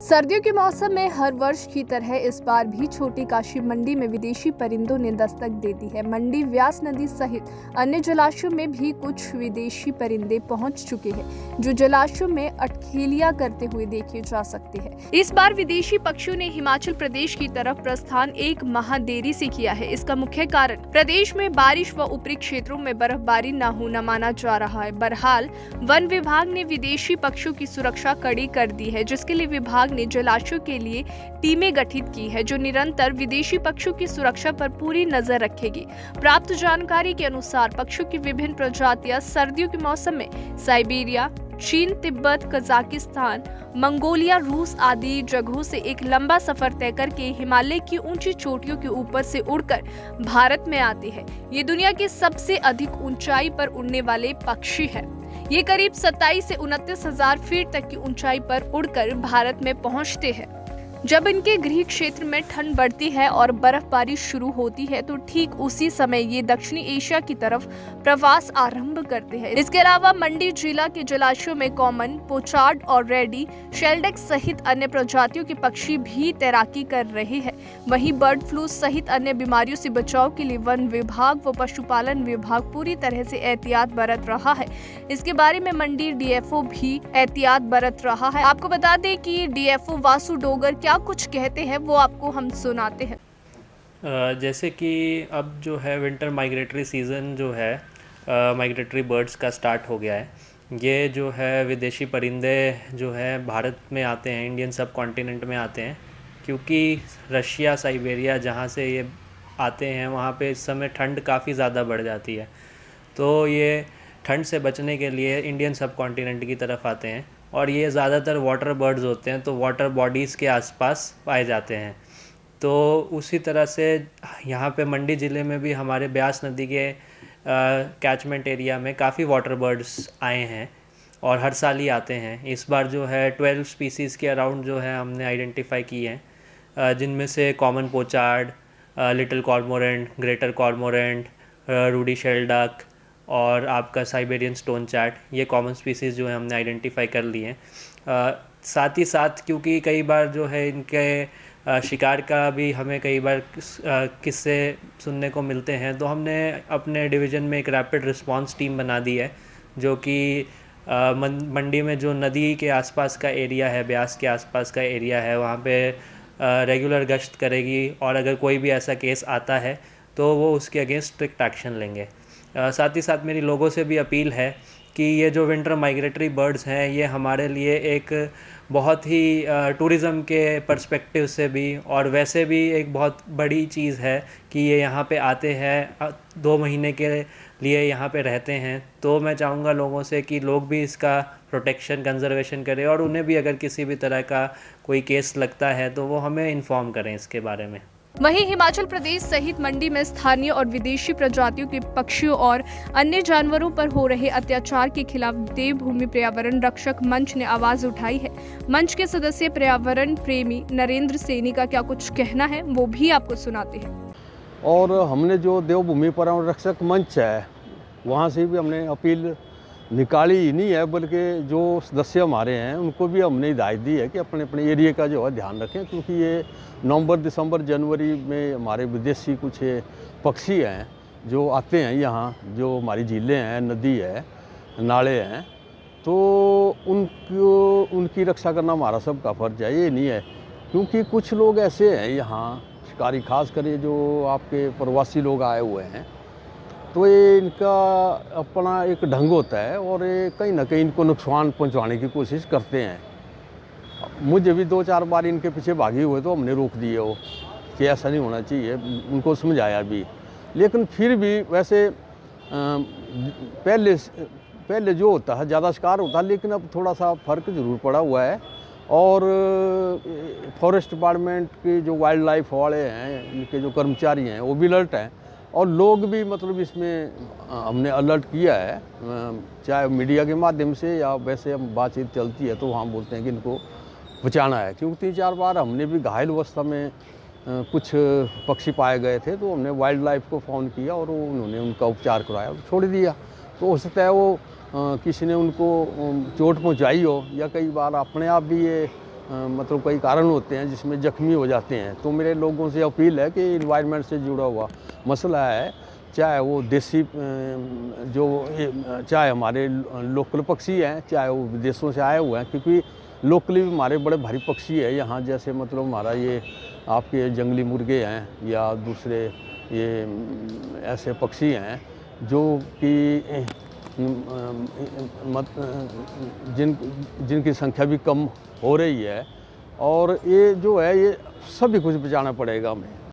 सर्दियों के मौसम में हर वर्ष की तरह इस बार भी छोटी काशी मंडी में विदेशी परिंदों ने दस्तक दे दी है। मंडी व्यास नदी सहित अन्य जलाशयों में भी कुछ विदेशी परिंदे पहुंच चुके हैं, जो जलाशयों में अटखेलियां करते हुए देखे जा सकते हैं। इस बार विदेशी पक्षियों ने हिमाचल प्रदेश की तरफ प्रस्थान एक माह देरी से किया है। इसका मुख्य कारण प्रदेश में बारिश व ऊपरी क्षेत्रों में बर्फबारी न होना माना जा रहा है। बहरहाल वन विभाग ने विदेशी पक्षियों की सुरक्षा कड़ी कर दी है, जिसके लिए विभाग ने जलाशयों के लिए टीमें गठित की है, जो निरंतर विदेशी पक्षियों की सुरक्षा पर पूरी नजर रखेगी। प्राप्त जानकारी के अनुसार पक्षियों की विभिन्न प्रजातियां सर्दियों के मौसम में साइबेरिया, चीन, तिब्बत, कजाकिस्तान, मंगोलिया, रूस आदि जगहों से एक लंबा सफर तय करके हिमालय की ऊंची चोटियों के ऊपर से उड़कर भारत में आते हैं। ये दुनिया की सबसे अधिक ऊंचाई पर उड़ने वाले पक्षी है। ये करीब 27 से 29 हजार फीट तक की ऊंचाई पर उड़कर भारत में पहुंचते हैं। जब इनके गृह क्षेत्र में ठंड बढ़ती है और बर्फबारी शुरू होती है, तो ठीक उसी समय ये दक्षिणी एशिया की तरफ प्रवास आरंभ करते हैं। इसके अलावा मंडी जिला के जलाशयों में कॉमन, पोचार्ड और रेडी, शेल्डेक सहित अन्य प्रजातियों के पक्षी भी तैराकी कर रहे हैं। वहीं बर्ड फ्लू सहित अन्य बीमारियों से बचाव के लिए वन विभाग व पशुपालन विभाग पूरी तरह से एहतियात बरत रहा है। इसके बारे में मंडी डीएफओ भी एहतियात बरत रहा है। आपको बता दें कि डीएफओ वासु डोगर क्या कुछ कहते हैं, वो आपको हम सुनाते हैं। जैसे कि अब जो है विंटर माइग्रेटरी सीज़न जो है माइग्रेटरी बर्ड्स का स्टार्ट हो गया है। ये जो है विदेशी परिंदे जो है भारत में आते हैं, इंडियन सब कॉन्टिनेंट में आते हैं, क्योंकि रशिया, साइबेरिया जहाँ से ये आते हैं वहाँ पे इस समय ठंड काफ़ी ज़्यादा बढ़ जाती है। तो ये ठंड से बचने के लिए इंडियन सब कॉन्टिनेंट की तरफ आते हैं और ये ज़्यादातर वाटर बर्ड्स होते हैं, तो वाटर बॉडीज़ के आसपास पाए जाते हैं। तो उसी तरह से यहाँ पे मंडी ज़िले में भी हमारे ब्यास नदी के कैचमेंट एरिया में काफ़ी वाटर बर्ड्स आए हैं और हर साल ही आते हैं। इस बार जो है 12 स्पीसीज़ के अराउंड जो है हमने आइडेंटिफाई की हैं, जिनमें से common pochard, little cormorant, greater cormorant, ruddy shelduck और आपका साइबेरियन स्टोन चैट, ये कॉमन स्पीसीज़ जो है हमने आइडेंटिफाई कर लिए हैं। साथ ही साथ क्योंकि कई बार जो है इनके शिकार का भी हमें कई बार किस्से सुनने को मिलते हैं, तो हमने अपने डिवीज़न में एक रैपिड रिस्पांस टीम बना दी है, जो कि मंडी में जो नदी के आसपास का एरिया है, ब्यास के आसपास का एरिया है, वहाँ पे रेगुलर गश्त करेगी और अगर कोई भी ऐसा केस आता है तो वो उसके अगेंस्ट स्ट्रिक्ट एक्शन लेंगे। साथ ही साथ मेरी लोगों से भी अपील है कि ये जो विंटर माइग्रेटरी बर्ड्स हैं, ये हमारे लिए एक बहुत ही टूरिज़्म के पर्सपेक्टिव से भी और वैसे भी एक बहुत बड़ी चीज़ है कि ये यहाँ पे आते हैं, 2 महीने के लिए यहाँ पे रहते हैं। तो मैं चाहूँगा लोगों से कि लोग भी इसका प्रोटेक्शन, कंजर्वेशन करें और उन्हें भी अगर किसी भी तरह का कोई केस लगता है तो वो हमें इन्फॉर्म करें इसके बारे में। वहीं हिमाचल प्रदेश सहित मंडी में स्थानीय और विदेशी प्रजातियों के पक्षियों और अन्य जानवरों पर हो रहे अत्याचार के खिलाफ देवभूमि पर्यावरण रक्षक मंच ने आवाज उठाई है। मंच के सदस्य पर्यावरण प्रेमी नरेंद्र सैनी का क्या कुछ कहना है, वो भी आपको सुनाते हैं। और हमने जो देवभूमि पर्यावरण रक्षक मंच है, वहाँ से भी हमने अपील निकाली ही नहीं है, बल्कि जो सदस्य हमारे हैं उनको भी हमने हिदायत दी है कि अपने अपने एरिया का जो है ध्यान रखें, क्योंकि ये नवंबर, दिसंबर, जनवरी में हमारे विदेशी कुछ पक्षी हैं जो आते हैं यहाँ, जो हमारी झीलें हैं, नदी है, नाले हैं, तो उनकी रक्षा करना हमारा सबका फर्ज है। ये नहीं है क्योंकि कुछ लोग ऐसे हैं यहाँ शिकारी, खास कर जो आपके प्रवासी लोग आए हुए हैं, तो ये इनका अपना एक ढंग होता है और ये कहीं ना कहीं इनको नुकसान पहुंचाने की कोशिश करते हैं। मुझे भी 2-4 बार इनके पीछे भागे हुए तो हमने रोक दिए हो कि ऐसा नहीं होना चाहिए, उनको समझाया भी, लेकिन फिर भी वैसे पहले जो होता है ज़्यादा शिकार होता है, लेकिन अब थोड़ा सा फ़र्क ज़रूर पड़ा हुआ है। और फॉरेस्ट डिपार्टमेंट के जो वाइल्ड लाइफ वाले हैं, इनके जो कर्मचारी हैं, वो भी अलर्ट हैं और लोग भी मतलब इसमें हमने अलर्ट किया है, चाहे मीडिया के माध्यम से या वैसे हम बातचीत चलती है तो वहाँ बोलते हैं कि इनको बचाना है। क्योंकि 3-4 बार हमने भी घायल अवस्था में कुछ पक्षी पाए गए थे, तो हमने वाइल्ड लाइफ को फ़ोन किया और उन्होंने उनका उपचार कराया, छोड़ दिया। तो हो सकता है वो किसी ने उनको चोट पहुंचाई हो, या कई बार अपने आप भी ये मतलब कई कारण होते हैं जिसमें जख्मी हो जाते हैं। तो मेरे लोगों से अपील है कि इन्वायरमेंट से जुड़ा हुआ मसला है, चाहे वो देसी चाहे हमारे लोकल पक्षी हैं, चाहे वो विदेशों से आए हुए हैं, क्योंकि लोकली भी हमारे बड़े भारी पक्षी है यहाँ, जैसे मतलब हमारा ये आपके जंगली मुर्गे हैं या दूसरे ये ऐसे पक्षी हैं जो कि जिनकी संख्या भी कम हो रही है, और ये जो है ये सभी कुछ बचाना पड़ेगा हमें।